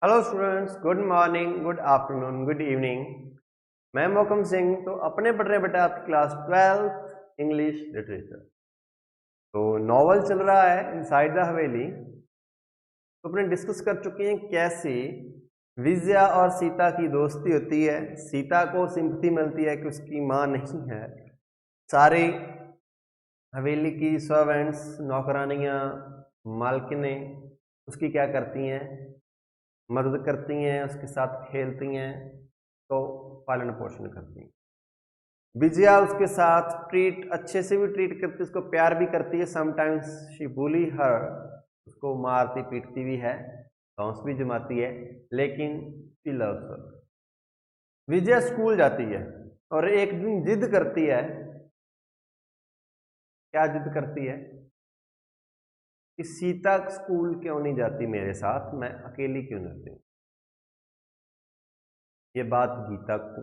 Hello students, good morning, good afternoon, good evening. मैं मोहकम सिंह। तो अपने पढ़ रहे बेटा आपकी क्लास 12th इंग्लिश लिटरेचर। तो नॉवल चल रहा है इनसाइड द हवेली। तो अपने डिस्कस कर चुके हैं कैसे विजया और सीता की दोस्ती होती है। सीता को सिंपैथी मिलती है कि उसकी माँ नहीं है। सारे हवेली की सर्वेंट्स, नौकरानियाँ, मालकिनें उसकी क्या करती हैं, मदद करती हैं, उसके साथ खेलती हैं, तो पालन पोषण करती हैं। विजया उसके साथ अच्छे से भी ट्रीट करती है, उसको प्यार भी करती है। समटाइम्स शी बुली हर, उसको मारती पीटती भी है, धौंस भी जमाती है, लेकिन she loves her. Vijaya school जाती है और एक दिन जिद करती है। क्या जिद करती है कि सीता स्कूल क्यों नहीं जाती मेरे साथ, मैं अकेली क्यों रहती हूँ। ये बात गीता को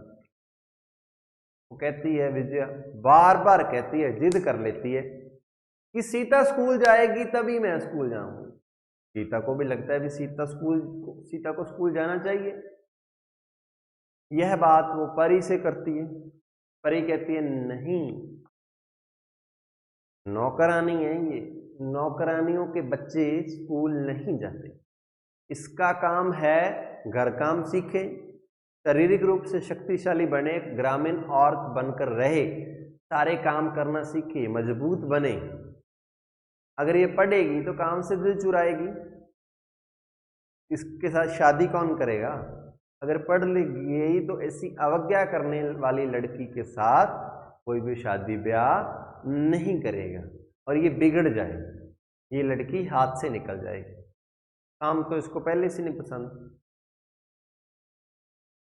वो कहती है, विजया बार बार कहती है, जिद कर लेती है कि सीता स्कूल जाएगी तभी मैं स्कूल जाऊंगी। सीता को भी लगता है भी सीता को स्कूल जाना चाहिए। यह बात वो परी से करती है। परी कहती है नहीं, नौकरानी है ये, नौकरानियों के बच्चे स्कूल नहीं जाते। इसका काम है घर काम सीखे, शारीरिक रूप से शक्तिशाली बने, ग्रामीण औरत बनकर रहे, सारे काम करना सीखे, मजबूत बने। अगर ये पढ़ेगी तो काम से दिल चुराएगी, इसके साथ शादी कौन करेगा। अगर पढ़ लेगी तो ऐसी अवज्ञा करने वाली लड़की के साथ कोई भी शादी ब्याह नहीं करेगा और ये बिगड़ जाएगी, ये लड़की हाथ से निकल जाएगी। काम तो इसको पहले से नहीं पसंद।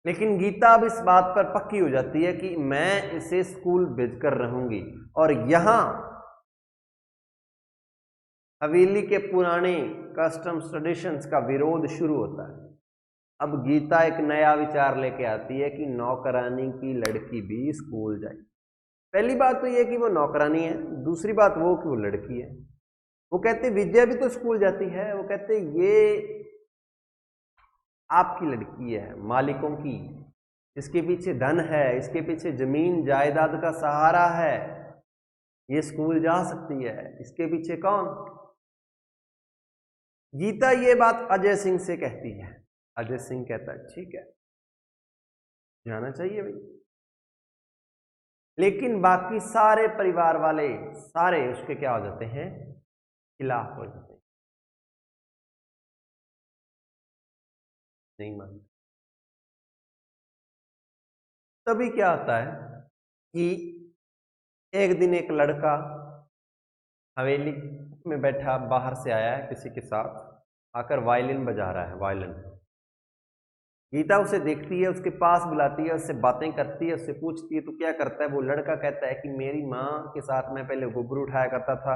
लेकिन गीता अब इस बात पर पक्की हो जाती है कि मैं इसे स्कूल भेजकर रहूंगी। और यहां हवेली के पुराने कस्टम्स ट्रेडिशंस का विरोध शुरू होता है। अब गीता एक नया विचार लेके आती है कि नौकरानी की लड़की भी स्कूल जाए। पहली बात तो यह कि वो नौकरानी है, दूसरी बात वो कि वो लड़की है। वो कहते विद्या भी तो स्कूल जाती है। वो कहते ये आपकी लड़की है, मालिकों की, इसके पीछे धन है, इसके पीछे जमीन जायदाद का सहारा है, ये स्कूल जा सकती है। इसके पीछे कौन? गीता ये बात अजय सिंह से कहती है। अजय सिंह कहता है ठीक है, जाना चाहिए भाई। लेकिन बाकी सारे परिवार वाले सारे उसके क्या हो जाते हैं, खिलाफ हो जाते हैं, नहीं मानते। तभी क्या होता है कि एक दिन एक लड़का हवेली में बैठा बाहर से आया है किसी के साथ, आकर वायलिन बजा रहा है। वायलिन गीता उसे देखती है, उसके पास बुलाती है, उससे बातें करती है, उससे पूछती है तो क्या करता है। वो लड़का कहता है कि मेरी माँ के साथ मैं पहले गोबर उठाया करता था,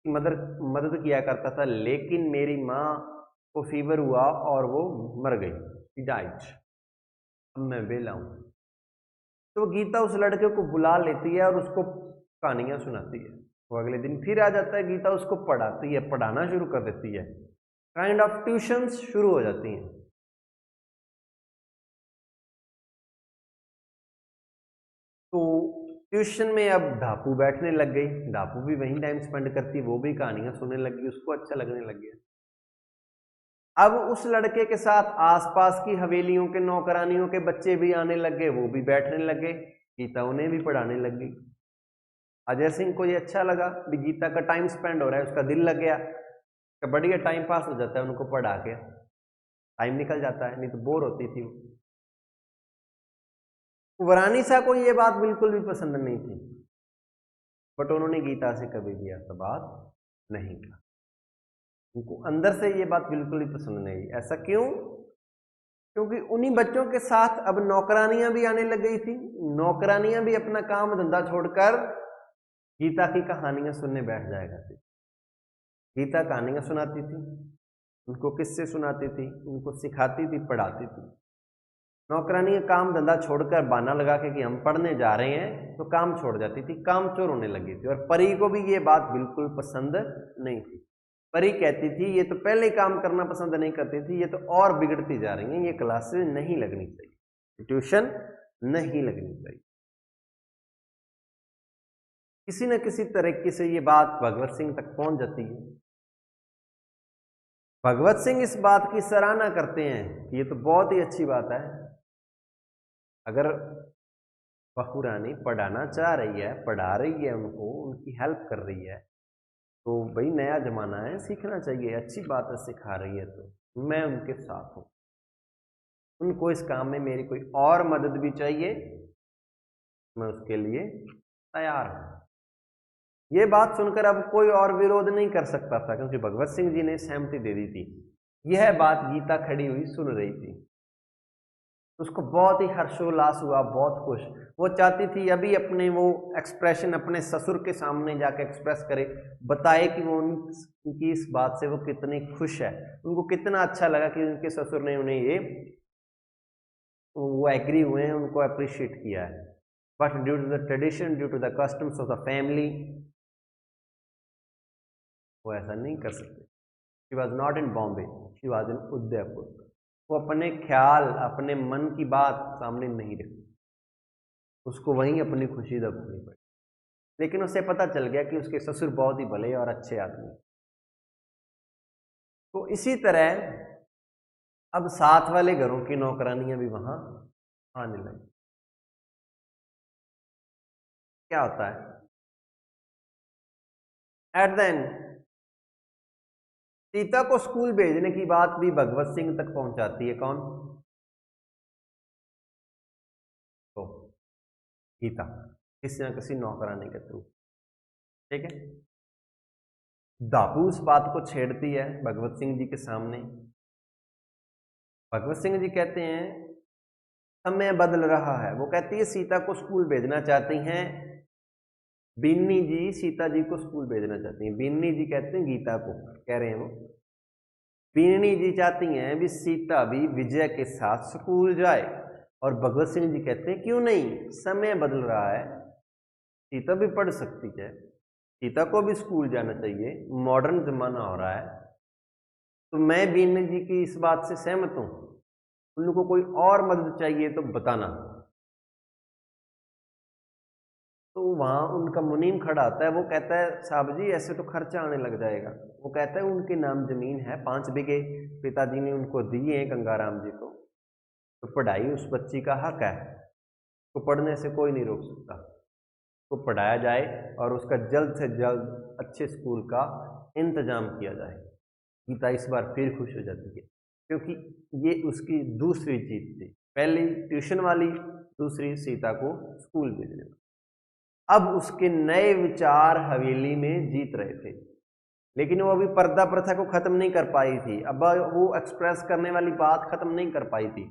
मदद मदद किया करता था, लेकिन मेरी माँ को फीवर हुआ और वो मर गई, डाइड। अब मैं वेला हूं। तो गीता उस लड़के को बुला लेती है और उसको कहानियां सुनाती है। वो अगले दिन फिर आ जाता है, गीता उसको पढ़ाती है, पढ़ाना शुरू कर देती है। काइंड ऑफ ट्यूशंस शुरू हो जाती हैं। तो ट्यूशन में अब ढापू बैठने लग गई, ढापू भी वहीं टाइम स्पेंड करती, वो भी कहानियां सुनने लग गई, उसको अच्छा लगने लग गया। अब उस लड़के के साथ आसपास की हवेलियों के नौकरानियों के बच्चे भी आने लग गए, वो भी बैठने लग गए, गीता उन्हें भी पढ़ाने लग गई। अजय सिंह को ये अच्छा लगा भी गीता का टाइम स्पेंड हो रहा है, उसका दिल लग गया, तो बढ़िया टाइम पास हो जाता है, उनको पढ़ा के टाइम निकल जाता है, नहीं तो बोर होती थी वो। वरानिसा को ये बात बिल्कुल भी पसंद नहीं थी, बट उन्होंने गीता से कभी भी ऐसा बात नहीं कहा। उनको अंदर से ये बात बिल्कुल ही पसंद नहीं आई। ऐसा क्यों? क्योंकि उन्हीं बच्चों के साथ अब नौकरानियां भी आने लग गई थी। नौकरानियां भी अपना काम धंधा छोड़कर गीता की कहानियां सुनने बैठ जाया करती। गीता कहानियां सुनाती थी, उनको किस्से सुनाती थी, उनको सिखाती थी, पढ़ाती थी। नौकरानी काम धंधा छोड़कर बहाना लगा के कि हम पढ़ने जा रहे हैं, तो काम छोड़ जाती थी, काम चोर होने लगी थी। और परी को भी ये बात बिल्कुल पसंद नहीं थी। परी कहती थी ये तो पहले ही काम करना पसंद नहीं करती थी, ये तो और बिगड़ती जा रही हैं, ये क्लासेस नहीं लगनी चाहिए, ट्यूशन नहीं लगनी चाहिए। किसी न किसी तरीके से ये बात भगवत सिंह तक पहुंच जाती है। भगवत सिंह इस बात की सराहना करते हैं कि ये तो बहुत ही अच्छी बात है, अगर बहू रानी पढ़ाना चाह रही है, पढ़ा रही है उनको, उनकी हेल्प कर रही है, तो भाई नया जमाना है, सीखना चाहिए, अच्छी बात है, सिखा रही है तो मैं उनके साथ हूँ। उनको इस काम में मेरी कोई और मदद भी चाहिए, मैं उसके लिए तैयार हूँ। ये बात सुनकर अब कोई और विरोध नहीं कर सकता था, क्योंकि भगवत सिंह जी ने सहमति दे दी थी। यह बात गीता खड़ी हुई सुन रही थी, उसको बहुत ही हर्षोल्लास हुआ, बहुत खुश। वो चाहती थी अभी अपने वो एक्सप्रेशन अपने ससुर के सामने जाके एक्सप्रेस करे, बताए कि वो उनकी इस बात से वो कितनी खुश है, उनको कितना अच्छा लगा कि उनके ससुर ने उन्हें ये वो एग्री हुए हैं, उनको अप्रिशिएट किया है। But due to the tradition, due to the customs of the family, वो ऐसा नहीं कर सकते। She was not in Bombay, she was in Udaipur. वो अपने ख्याल, अपने मन की बात सामने नहीं रखती, उसको वहीं अपनी खुशी दबनी पड़ी। लेकिन उसे पता चल गया कि उसके ससुर बहुत ही भले और अच्छे आदमी। तो इसी तरह अब साथ वाले घरों की नौकरानियां भी वहां आने लगी। क्या होता है एट द एंड, सीता को स्कूल भेजने की बात भी भगवत सिंह तक पहुंचाती है कौन? तो गीता, किसी न किसी नौकरानी के थ्रू। ठीक है, दापू उस बात को छेड़ती है भगवत सिंह जी के सामने। भगवत सिंह जी कहते हैं समय बदल रहा है, वो कहती है सीता को स्कूल भेजना चाहती हैं, बीनी जी सीता जी को स्कूल भेजना चाहती हैं। बीनी जी कहते हैं गीता को, कह रहे हैं वो, बीनी जी चाहती हैं भी सीता भी विजय के साथ स्कूल जाए, और भगवत सिंह जी कहते हैं क्यों नहीं, समय बदल रहा है, सीता भी पढ़ सकती है, सीता को भी स्कूल जाना चाहिए, मॉडर्न जमाना हो रहा है। तो मैं बीनी जी की इस बात से सहमत हूं, उनको कोई और मदद चाहिए तो बताना। तो वहां उनका मुनीम खड़ा होता है, वो कहता है साहब जी ऐसे तो खर्चा आने लग जाएगा। वो कहता है उनके नाम जमीन है 5 बीघे, पिताजी ने उनको दिए हैं गंगाराम जी को, तो पढ़ाई उस बच्ची का हक है, तो पढ़ने से कोई नहीं रोक सकता, तो पढ़ाया जाए और उसका जल्द से जल्द अच्छे स्कूल का इंतजाम किया जाए। गीता इस बार फिर खुश हो जाती है, क्योंकि ये उसकी दूसरी जीत थी, पहली ट्यूशन वाली, दूसरी सीता को स्कूल भेजने वाली। अब उसके नए विचार हवेली में जीत रहे थे, लेकिन वो अभी पर्दा प्रथा को खत्म नहीं कर पाई थी, अब वो एक्सप्रेस करने वाली बात खत्म नहीं कर पाई थी,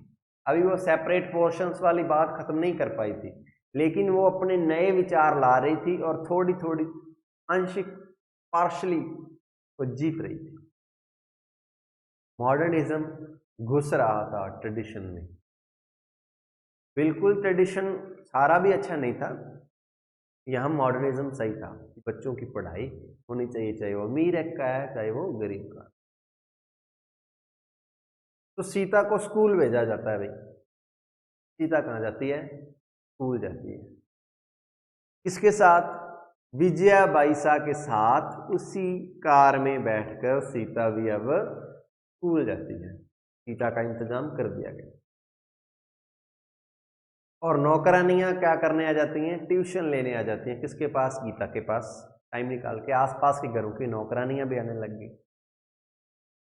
अभी वो सेपरेट पोर्शंस वाली बात खत्म नहीं कर पाई थी, लेकिन वो अपने नए विचार ला रही थी और थोड़ी थोड़ी आंशिक पार्शली वो जीत रही थी। मॉडर्निज्म घुस रहा था ट्रेडिशन में, बिल्कुल ट्रेडिशन सारा भी अच्छा नहीं था, यहाँ मॉडर्निज्म सही था कि बच्चों की पढ़ाई होनी चाहिए, चाहे वो अमीर का है चाहे वो गरीब का। तो सीता को स्कूल भेजा जाता है। भाई सीता कहाँ जाती है? स्कूल जाती है, किसके साथ? विजया बाईसा के साथ, उसी कार में बैठकर सीता भी अब स्कूल जाती है। सीता का इंतजाम कर दिया गया, और नौकरानियां क्या करने आ जाती हैं? ट्यूशन लेने आ जाती हैं। किसके पास? गीता के पास। टाइम निकाल के आसपास के घरों की नौकरानियां भी आने लग गई।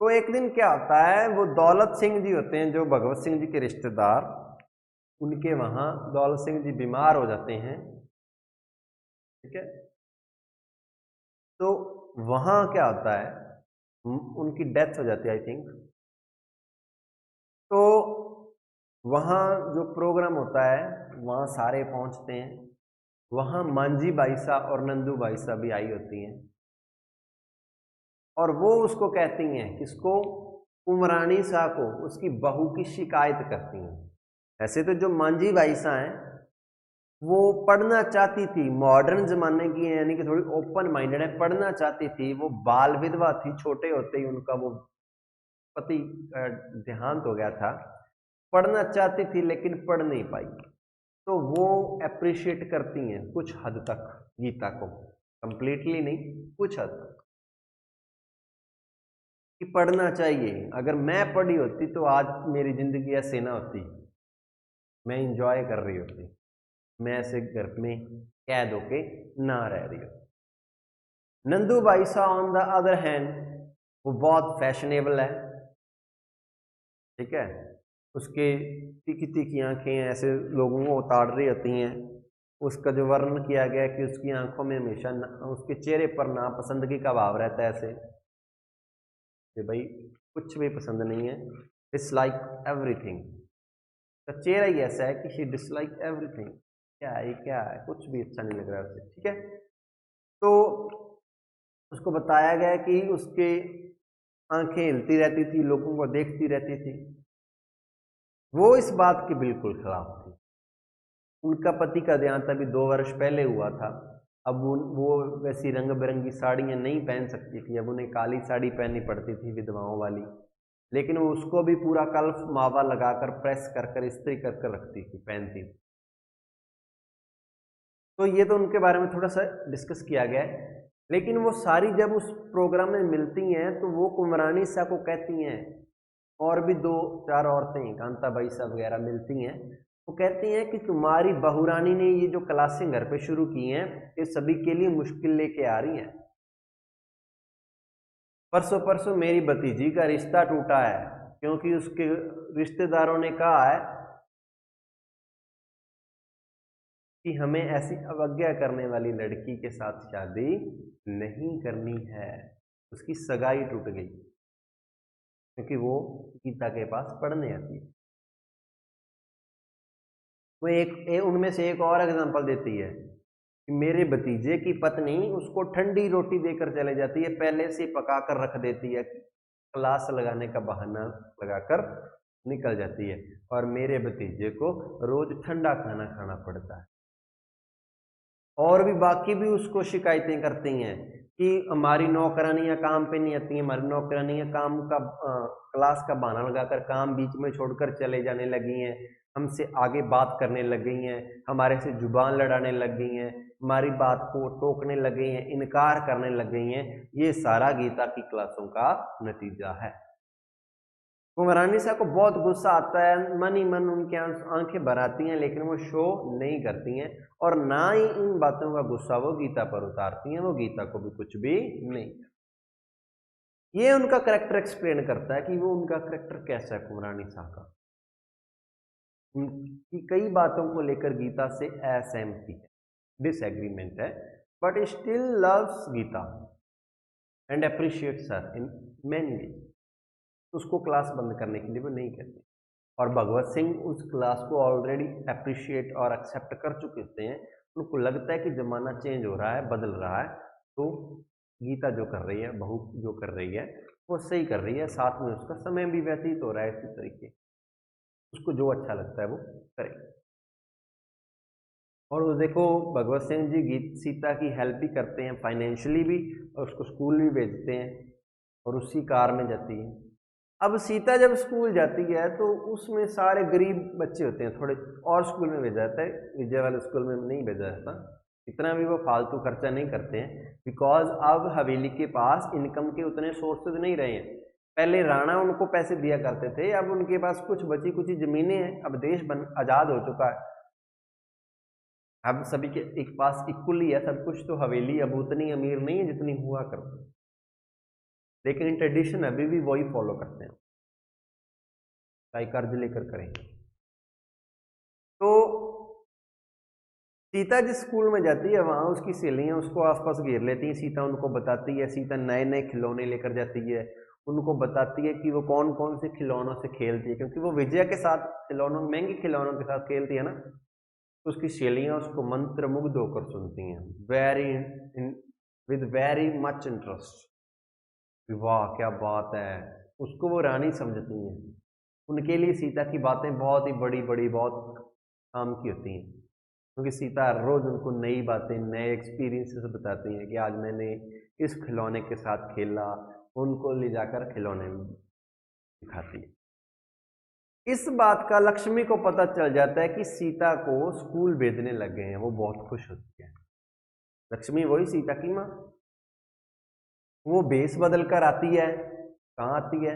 तो एक दिन क्या होता है, वो दौलत सिंह जी होते हैं जो भगवत सिंह जी के रिश्तेदार, उनके वहां दौलत सिंह जी बीमार हो जाते हैं। ठीक है, तो वहां क्या होता है, उनकी डेथ हो जाती है आई थिंक। तो वहां जो प्रोग्राम होता है वहां सारे पहुंचते हैं, वहां मांझी बाईसा और नंदू बाईसा भी आई होती हैं, और वो उसको कहती हैं, किसको? कुमरानी शाह को, उसकी बहू की शिकायत करती हैं। ऐसे तो जो मांझी बाईसा हैं वो पढ़ना चाहती थी, मॉडर्न जमाने की है, यानी कि थोड़ी ओपन माइंडेड है, पढ़ना चाहती थी। वो बाल विधवा थी, छोटे होते ही उनका वो पति देहांत हो गया था। पढ़ना चाहती थी लेकिन पढ़ नहीं पाई। तो वो अप्रिशिएट करती हैं कुछ हद तक गीता को, कंप्लीटली नहीं, कुछ हद तक, कि पढ़ना चाहिए। अगर मैं पढ़ी होती तो आज मेरी जिंदगी ऐसे ना होती, मैं इंजॉय कर रही होती, मैं ऐसे घर में कैद होके ना रह रही होती। नंदू भाई सा ऑन द अदर हैंड, वो बहुत फैशनेबल है, ठीक है। उसके तीखी तीखी आंखें ऐसे लोगों को उतार रही होती हैं। उसका जो वर्णन किया गया है कि उसकी आंखों में हमेशा उसके चेहरे पर नापसंदगी का भाव रहता है, ऐसे कि भाई कुछ भी पसंद नहीं है, डिसलाइक एवरीथिंग। तो चेहरा ही ऐसा है कि शी डिसलाइक एवरीथिंग, क्या है क्या है, कुछ भी अच्छा नहीं लग रहा है उसे, ठीक है। तो उसको बताया गया कि उसके आंखें हिलती रहती थी, लोगों को देखती रहती थी। वो इस बात के बिल्कुल खिलाफ थी। उनका पति का देहांत अभी 2 वर्ष पहले हुआ था। अब वो वैसी रंग बिरंगी साड़ियाँ नहीं पहन सकती थी, अब उन्हें काली साड़ी पहननी पड़ती थी विधवाओं वाली। लेकिन वो उसको भी पूरा कल्फ मावा लगाकर प्रेस कर कर इस्त्री कर कर रखती थी, पहनती थी। तो ये तो उनके बारे में थोड़ा सा डिस्कस किया गया है। लेकिन वो सारी जब उस प्रोग्राम में मिलती हैं तो वो कुमरानी सा को कहती हैं, और भी 2-4 औरतें कांताबाई साहब वगैरह मिलती हैं, वो कहती हैं कि तुम्हारी बहुरानी ने ये जो क्लासें घर पे शुरू की हैं, ये सभी के लिए मुश्किल लेके आ रही हैं। परसों परसों मेरी भतीजी का रिश्ता टूटा है, क्योंकि उसके रिश्तेदारों ने कहा है कि हमें ऐसी अवज्ञा करने वाली लड़की के साथ शादी नहीं करनी है। उसकी सगाई टूट गई क्योंकि वो गीता के पास पढ़ने आती है। वो उनमें से एक और एग्जांपल देती है कि मेरे भतीजे की पत्नी उसको ठंडी रोटी देकर चले जाती है, पहले से पका कर रख देती है, क्लास लगाने का बहाना लगाकर निकल जाती है, और मेरे भतीजे को रोज ठंडा खाना खाना पड़ता है। और भी बाकी भी उसको शिकायतें करती हैं कि हमारी नौकरानियां काम पे नहीं आती हैं, हमारी नौकरानियां काम का क्लास का बहाना लगाकर काम बीच में छोड़कर चले जाने लगी हैं, हमसे आगे बात करने लग गई हैं, हमारे से जुबान लड़ाने लग गई हैं, हमारी बात को टोकने लग गई हैं, इनकार करने लग गई हैं। ये सारा गीता की क्लासों का नतीजा है। कुमारानी साहब को बहुत गुस्सा आता है, मन ही मन उनकी आंखें भर आती हैं, लेकिन वो शो नहीं करती हैं, और ना ही इन बातों का गुस्सा वो गीता पर उतारती हैं। वो गीता को भी कुछ भी नहीं। ये उनका करेक्टर एक्सप्लेन करता है कि वो उनका करेक्टर कैसा है कुमारानी साहब का। उनकी कई बातों को लेकर गीता से असहमति है, डिसएग्रीमेंट है, but still loves Geeta and appreciates her in many ways. उसको क्लास बंद करने के लिए वो नहीं कहते। और भगवत सिंह उस क्लास को ऑलरेडी अप्रिशिएट और एक्सेप्ट कर चुके थे। उनको लगता है कि ज़माना चेंज हो रहा है, बदल रहा है, तो गीता जो कर रही है, बहू जो कर रही है, वो सही कर रही है, साथ में उसका समय भी व्यतीत हो रहा है इसी तरीके। उसको जो अच्छा लगता है वो करे। और वो देखो भगवत सिंह जी गीत सीता की हेल्प भी करते हैं फाइनेंशियली भी, और उसको स्कूल भी भेजते हैं, और उसी कार में जाती है। अब सीता जब स्कूल जाती है तो उसमें सारे गरीब बच्चे होते हैं, थोड़े और स्कूल में भेजा जाता है, विजय वाले स्कूल में नहीं भेजा जाता। इतना भी वो फालतू खर्चा नहीं करते हैं, बिकॉज अब हवेली के पास इनकम के उतने सोर्सेज नहीं रहे हैं। पहले राणा उनको पैसे दिया करते थे, अब उनके पास कुछ बची कुछ जमीनें हैं, अब देश आजाद हो चुका है, अब सभी के एक पास इक्वली है सब कुछ, तो हवेली अब उतनी अमीर नहीं है जितनी हुआ करती, लेकिन ट्रेडिशन अभी भी वही फॉलो करते हैं, चाहे कर्ज लेकर करें। तो सीता जिस स्कूल में जाती है वहां उसकी सहेलियां उसको आसपास घेर लेती हैं, सीता उनको बताती है, सीता नए नए खिलौने लेकर जाती है, उनको बताती है कि वो कौन कौन से खिलौनों से खेलती है, क्योंकि वो विजय के साथ खिलौनों, महंगे खिलौनों के साथ खेलती है ना। तो उसकी सहेलियां उसको मंत्र मुग्ध होकर सुनती हैं, very with very much interest. वाह क्या बात है, उसको वो रानी समझती हैं। उनके लिए सीता की बातें बहुत ही बड़ी बड़ी, बहुत काम की होती हैं। क्योंकि सीता रोज उनको नई बातें, नए एक्सपीरियंसेस बताती हैं कि आज मैंने इस खिलौने के साथ खेला, उनको ले जाकर खिलौने दिखाती है। इस बात का लक्ष्मी को पता चल जाता है कि सीता को स्कूल भेजने लग गए हैं, वो बहुत खुश होती है। लक्ष्मी वही सीता की माँ, वो भेष बदल कर आती है। कहाँ आती है?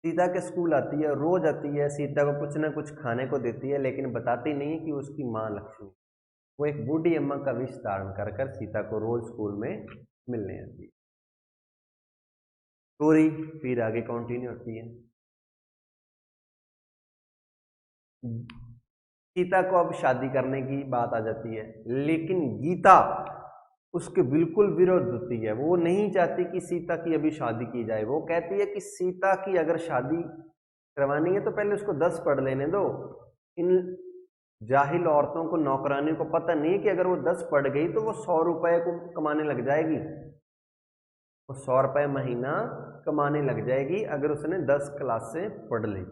सीता के स्कूल आती है, रोज आती है, सीता को कुछ ना कुछ खाने को देती है, लेकिन बताती नहीं है कि उसकी माँ लक्ष्मी। वो एक बूढ़ी अम्मा का वेश धारण कर कर सीता को रोज स्कूल में मिलने आती है। स्टोरी फिर आगे कंटिन्यू होती है। सीता को अब शादी करने की बात आ जाती है, लेकिन गीता उसके बिल्कुल विरोध होती है। वो नहीं चाहती कि सीता की अभी शादी की जाए। वो कहती है कि सीता की अगर शादी करवानी है तो पहले उसको 10 पढ़ लेने दो। इन जाहिल औरतों को, नौकरानियों को पता नहीं कि अगर वो 10 पढ़ गई तो वो 100 रुपए को कमाने लग जाएगी। वो 100 रुपए महीना कमाने लग जाएगी अगर उसने 10 क्लास से पढ़ ली,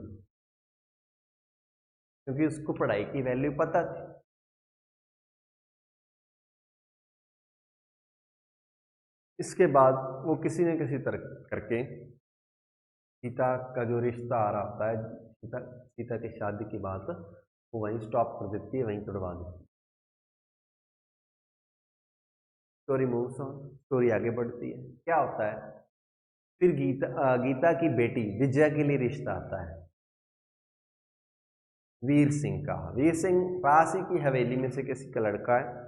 क्योंकि उसको पढ़ाई की वैल्यू पता थी। इसके बाद वो किसी न किसी तरह करके सीता का जो रिश्ता आ रहा होता है, सीता की शादी की बात, वो वहीं स्टॉप कर देती है, वहीं तोड़वा देती है। स्टोरी मूव्स ऑन, स्टोरी आगे बढ़ती है। क्या होता है? फिर गीता की बेटी विजया के लिए रिश्ता आता है वीर सिंह का। वीर सिंह पास ही की हवेली में से किसी का लड़का है,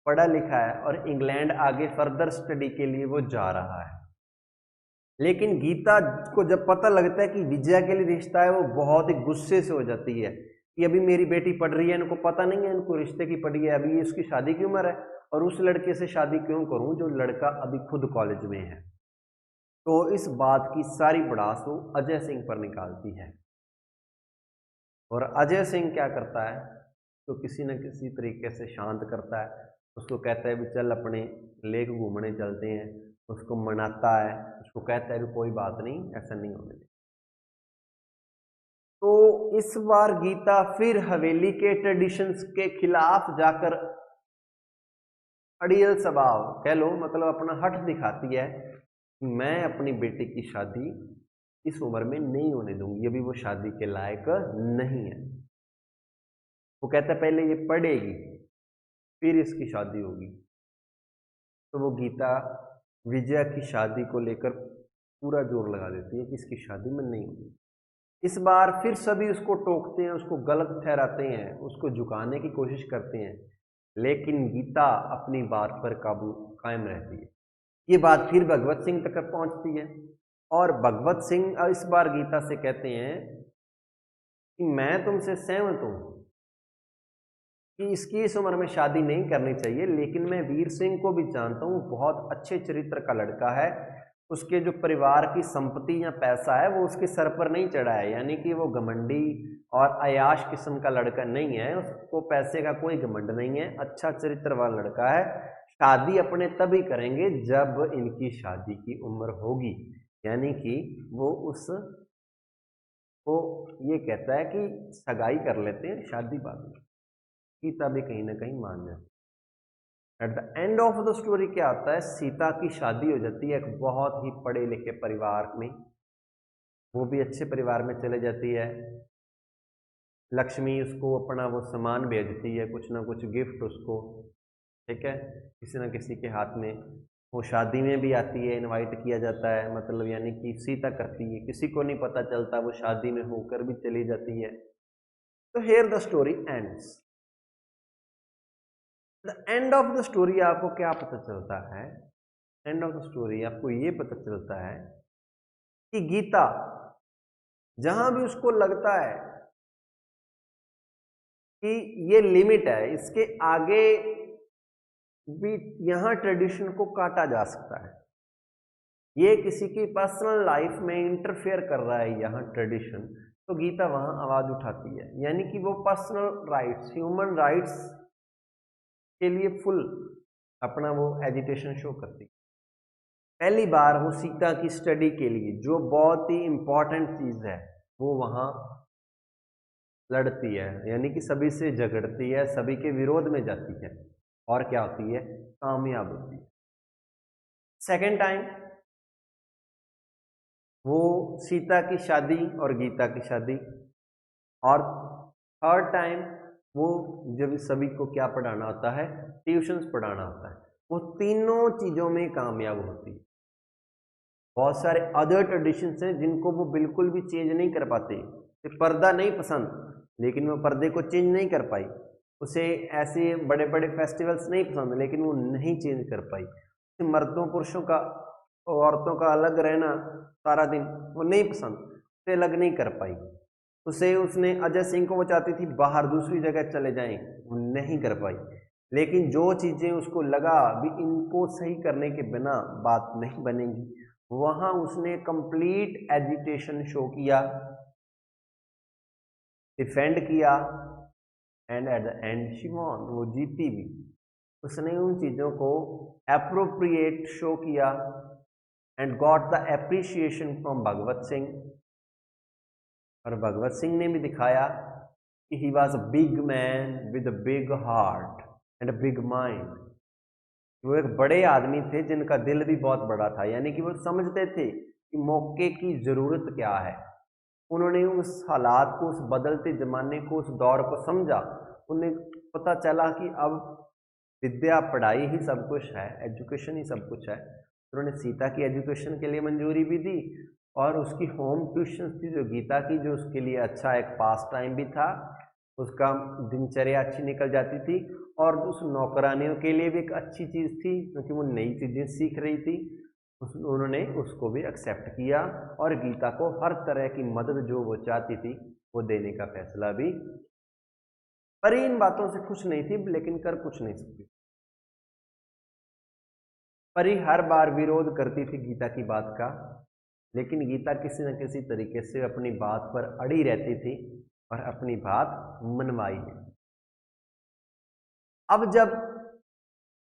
पढ़ा लिखा है और इंग्लैंड आगे फर्दर स्टडी के लिए वो जा रहा है। लेकिन गीता को जब पता लगता है कि विजया के लिए रिश्ता है, वो बहुत ही गुस्से से हो जाती है कि अभी मेरी बेटी पढ़ रही है, इनको पता नहीं है इनको रिश्ते की पड़ी है, अभी इसकी शादी की उम्र है, और उस लड़के से शादी क्यों करूं जो लड़का अभी खुद कॉलेज में है। तो इस बात की सारी भड़ास वो अजय सिंह पर निकालती है, और अजय सिंह क्या करता है, तो किसी न किसी तरीके से शांत करता है। उसको कहता है भी चल अपने लेक घूमने चलते हैं, उसको मनाता है, उसको कहता है भी कोई बात नहीं, ऐसा नहीं होने देगा। तो इस बार गीता फिर हवेली के ट्रेडिशंस के खिलाफ जाकर अड़ियल स्वभाव कह लो, मतलब अपना हट दिखाती है। मैं अपनी बेटी की शादी इस उम्र में नहीं होने दूंगी, अभी वो शादी के लायक नहीं है। वो कहता है पहले ये पढ़ेगी फिर इसकी शादी होगी। तो वो गीता विजया की शादी को लेकर पूरा जोर लगा देती है कि इसकी शादी में नहीं होगी। इस बार फिर सभी उसको टोकते हैं, उसको गलत ठहराते हैं, उसको झुकाने की कोशिश करते हैं, लेकिन गीता अपनी बात पर कायम रहती है। ये बात फिर भगवत सिंह तक पहुंचती है, और भगवत सिंह इस बार गीता से कहते हैं कि मैं तुमसे सहमत हूं कि इसकी इस उम्र में शादी नहीं करनी चाहिए, लेकिन मैं वीर सिंह को भी जानता हूँ, बहुत अच्छे चरित्र का लड़का है। उसके जो परिवार की संपत्ति या पैसा है वो उसके सर पर नहीं चढ़ा है, यानी कि वो घमंडी और अयाश किस्म का लड़का नहीं है, उसको पैसे का कोई घमंड नहीं है, अच्छा चरित्र वाला लड़का है। शादी अपने तभी करेंगे जब इनकी शादी की उम्र होगी, यानी कि वो ये कहता है कि सगाई कर लेते हैं, शादी बाद में। सीता भी कहीं ना कहीं मान जाती। Eight the end of the story क्या आता है, सीता की शादी हो जाती है एक बहुत ही पढ़े लिखे परिवार में, वो भी अच्छे परिवार में चले जाती है। लक्ष्मी उसको अपना वो सामान भेजती है, कुछ ना कुछ गिफ्ट उसको, ठीक है, किसी न किसी के हाथ में। वो शादी में भी आती है, इनवाइट किया जाता है, मतलब यानी कि सीता करती है, किसी को नहीं पता चलता, वो शादी में होकर भी चली जाती है। तो here the story ends. The end of the story आपको क्या पता चलता है? एंड ऑफ द स्टोरी आपको ये पता चलता है कि गीता जहां भी उसको लगता है कि ये लिमिट है, इसके आगे भी यहां ट्रेडिशन को काटा जा सकता है, ये किसी की पर्सनल लाइफ में इंटरफेयर कर रहा है यहाँ ट्रेडिशन, तो गीता वहां आवाज उठाती है, यानी कि वो पर्सनल राइट्स, ह्यूमन राइट्स के लिए फुल अपना वो एजिटेशन शो करती है। पहली बार वो सीता की स्टडी के लिए, जो बहुत ही इंपॉर्टेंट चीज है, वो वहां लड़ती है, यानी कि सभी से झगड़ती है, सभी के विरोध में जाती है और क्या होती है, कामयाब होती है। सेकेंड टाइम वो सीता की शादी और गीता की शादी, और थर्ड टाइम वो जब सभी को क्या पढ़ाना होता है, ट्यूशंस पढ़ाना होता है, वो तीनों चीजों में कामयाब होती है। बहुत सारे अदर ट्रेडिशंस हैं जिनको वो बिल्कुल भी चेंज नहीं कर पाते। पर्दा नहीं पसंद लेकिन वो पर्दे को चेंज नहीं कर पाई, उसे ऐसे बड़े बड़े फेस्टिवल्स नहीं पसंद लेकिन वो नहीं चेंज कर पाई। मर्दों पुरुषों का औरतों का अलग रहना सारा दिन वो नहीं पसंद, उसे अलग नहीं कर पाई। उसने अजय सिंह को वो चाहती थी बाहर दूसरी जगह चले जाएं, वो नहीं कर पाई। लेकिन जो चीजें उसको लगा भी इनको सही करने के बिना बात नहीं बनेगी, वहां उसने कंप्लीट एजिटेशन शो किया, डिफेंड किया, and at the end she won, वो जीती भी। उसने उन चीजों को एप्रोप्रिएट शो किया and got the appreciation from Bhagwat Singh. और भगवत सिंह ने भी दिखाया कि he was a big man with a big heart and a big mind. वो एक बड़े आदमी थे जिनका दिल भी बहुत बड़ा था, यानी कि वो समझते थे कि मौके की जरूरत क्या है। उन्होंने उस हालात को, उस बदलते जमाने को, उस दौर को समझा। उन्हें पता चला कि अब विद्या पढ़ाई ही सब कुछ है, एजुकेशन ही सब कुछ है। उन्होंने सीता की एजुकेशन के लिए मंजूरी भी दी और उसकी होम ट्यूशन थी जो गीता की, जो उसके लिए अच्छा एक पास टाइम भी था, उसका दिनचर्या अच्छी निकल जाती थी और उस नौकरानियों के लिए भी एक अच्छी चीज़ थी क्योंकि वो नई चीज़ें सीख रही थी। उन्होंने उसको भी एक्सेप्ट किया और गीता को हर तरह की मदद जो वो चाहती थी वो देने का फैसला भी। परी इन बातों से खुश नहीं थी लेकिन कर कुछ नहीं सकती। परी हर बार विरोध करती थी गीता की बात का, लेकिन गीता किसी न किसी तरीके से अपनी बात पर अड़ी रहती थी और अपनी बात मनवाई है। अब जब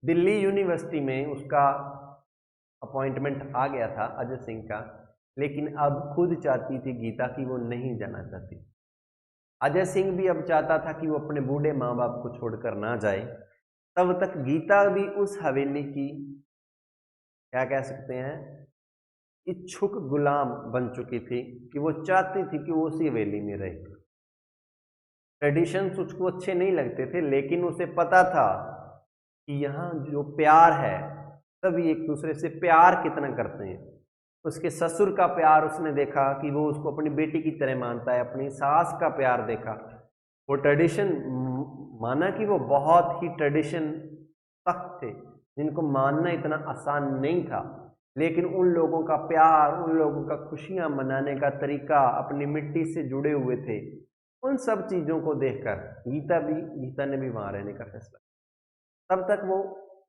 दिल्ली यूनिवर्सिटी में उसका अपॉइंटमेंट आ गया था अजय सिंह का, लेकिन अब खुद चाहती थी गीता की वो नहीं जाना चाहती। अजय सिंह भी अब चाहता था कि वो अपने बूढ़े माँ बाप को छोड़कर ना जाए। तब तक गीता भी उस हवेली की, क्या कह सकते हैं, इच्छुक गुलाम बन चुकी थी कि वो चाहती थी कि वो उसी हवेली में रहे। ट्रेडिशंस उसको अच्छे नहीं लगते थे लेकिन उसे पता था कि यहाँ जो प्यार है, सभी एक दूसरे से प्यार कितना करते हैं। उसके ससुर का प्यार उसने देखा कि वो उसको अपनी बेटी की तरह मानता है, अपनी सास का प्यार देखा। वो ट्रेडिशन माना कि वो बहुत ही ट्रेडिशन सख्त थे जिनको मानना इतना आसान नहीं था, लेकिन उन लोगों का प्यार, उन लोगों का खुशियां मनाने का तरीका, अपनी मिट्टी से जुड़े हुए थे, उन सब चीजों को देखकर गीता ने भी वहां रहने का फैसला। तब तक वो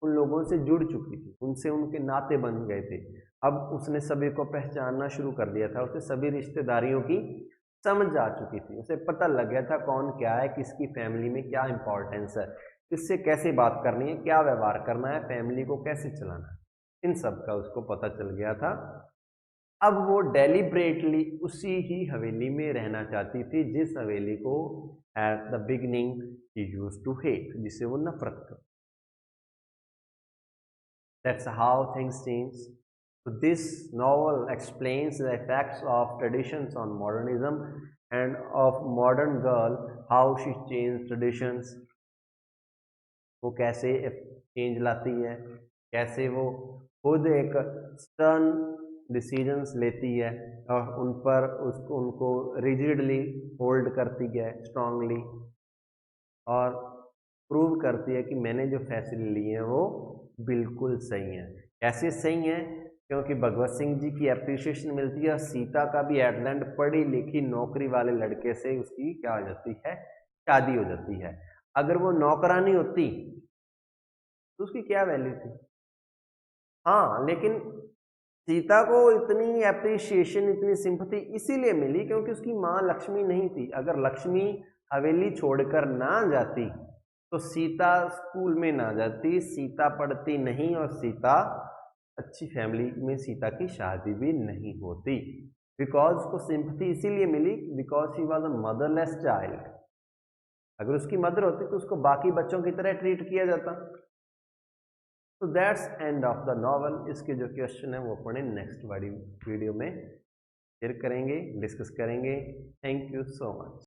उन लोगों से जुड़ चुकी थी, उनसे उनके नाते बन गए थे। अब उसने सभी को पहचानना शुरू कर दिया था, उसे सभी रिश्तेदारियों की समझ आ चुकी थी, उसे पता लग गया था कौन क्या है, किसकी फैमिली में क्या इंपॉर्टेंस है, किससे कैसे बात करनी है, क्या व्यवहार करना है, फैमिली को कैसे चलाना है, इन सब का उसको पता चल गया था। अब वो डेलिब्रेटली उसी ही हवेली में रहना चाहती थी जिस हवेली को एट द बिगिनिंग ही यूज्ड टू हेट, जिसे वो नफरत कर। That's how things change. So this novel explains the effects of traditions on modernism and of modern girl, how she changed traditions, वो कैसे चेंज लाती है, कैसे वो खुद एक स्टर्न डिसीजंस लेती है और उन पर उनको रिजिडली होल्ड करती है, स्ट्रांगली, और प्रूव करती है कि मैंने जो फैसले लिए हैं वो बिल्कुल सही हैं। कैसे सही हैं? क्योंकि भगवत सिंह जी की एप्रिसिएशन मिलती है और सीता का भी एट द एंड पढ़ी लिखी नौकरी वाले लड़के से उसकी क्या हो जाती है, शादी हो जाती है। अगर वो नौकरानी होती तो उसकी क्या वैल्यू थी? हाँ, लेकिन सीता को इतनी एप्रिसिएशन, इतनी सिंपैथी इसीलिए मिली क्योंकि उसकी माँ लक्ष्मी नहीं थी। अगर लक्ष्मी हवेली छोड़कर ना जाती तो सीता स्कूल में ना जाती, सीता पढ़ती नहीं और सीता अच्छी फैमिली में सीता की शादी भी नहीं होती। बिकॉज उसको सिंपैथी इसीलिए मिली because she was a motherless child. अगर उसकी मदर होती तो उसको बाकी बच्चों की तरह ट्रीट किया जाता। तो that's end of the novel. इसके जो क्वेश्चन है वो अपने नेक्स्ट वाली वीडियो में शेयर करेंगे, डिस्कस करेंगे। Thank you so much.